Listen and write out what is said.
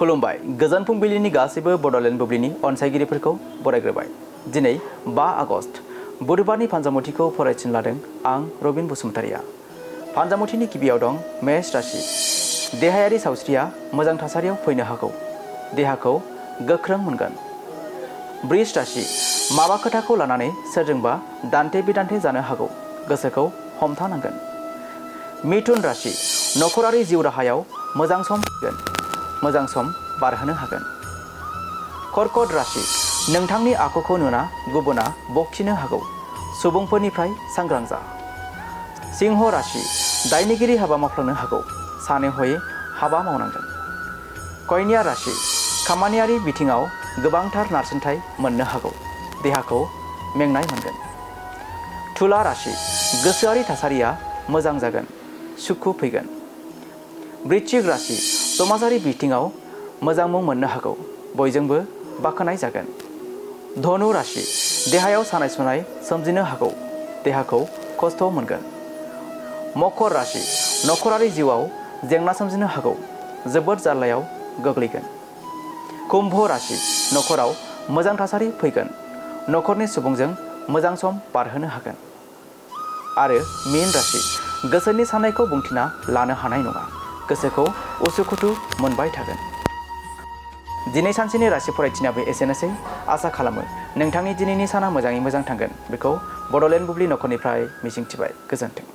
खुलुमबाय गोजोन फुंबिलिनि गासैबो बड'लेण्ड बुब्लिनि अनसायगिरिफोरखौ बरायग्रोबाय। दिनै 5 आगस्ट बुधबारनि फानजामुथिखौ फरायथिन लादों आं रबिन बसुमतारिया। फानजामुथिनि गिबियाव दं मेष राशि। देहायारि सावस्रिया मोजां थासारियाव फैनो हागौ। देहाखौ गोख्रों मोनगोन। वृष राशि। माबा खोथाखौ लानानै सोरजोंबा दान्थे बिदान्थे जानो हागौ। गोसोखौ हमथानांगोन। मिथुन राशि। नखरारि जिउ राहायाव मोजां सम फैगोन। मोजां सम बारहोनो हागोन। कर्कट राशि। नोंथांनि आखुखौ नुना गुबुना बखिनो हागौ। सुबुंफोरनिफ्राय सांग्रां जा। सिंह राशि। दायनिगिरि हाबा मावफ्लांनो हागौ। सानै हयै हाबा मावनांगोन। कन्या राशि। खामानियारि बिथिङाव गोबांथार नारसिनथाय मोननो हागौ। देहाखौ मेंनाय मोनगोन। तुला राशि। गोसोआरि थासारिया मोजां जागोन। सुखु फैगोन। वृश्चिक राशि। समाजारि बिथिङाव मोजां मुं मोननो हागौ। बयजोंबो बाख्नाय जागोन। धनु राशि। देहायाव सानाय सुनाय सोमजिनो हागौ। देहाखौ खस्थ' मोनगोन। मकर राशि। नखरारि जिउआव जेंना सोमजिनो हागौ। जोबोद जार्लायाव गोग्लैगोन। कुम्भ राशि। नखराव मोजां थासारि फैगोन। नखरनि सुबुंजों मोजां सम बारहोनो हागोन। आरो मीन राशि। गोसोनि साननायखौ बुंथिना लानो हानाय नङा। गोसोखौ उसुखुथु मोनबाय थागोन। दिनै सानसेनि राशि फरायथिनायाबो एसेनोसै। आसा खालामो नोंथांनि दिनैनि साना मोजाङै मोजां थांगोन। बेखौ बड'लेण्ड बुब्लि नखरनिफ्राय मिजिंथिबाय। गोजोन्थों।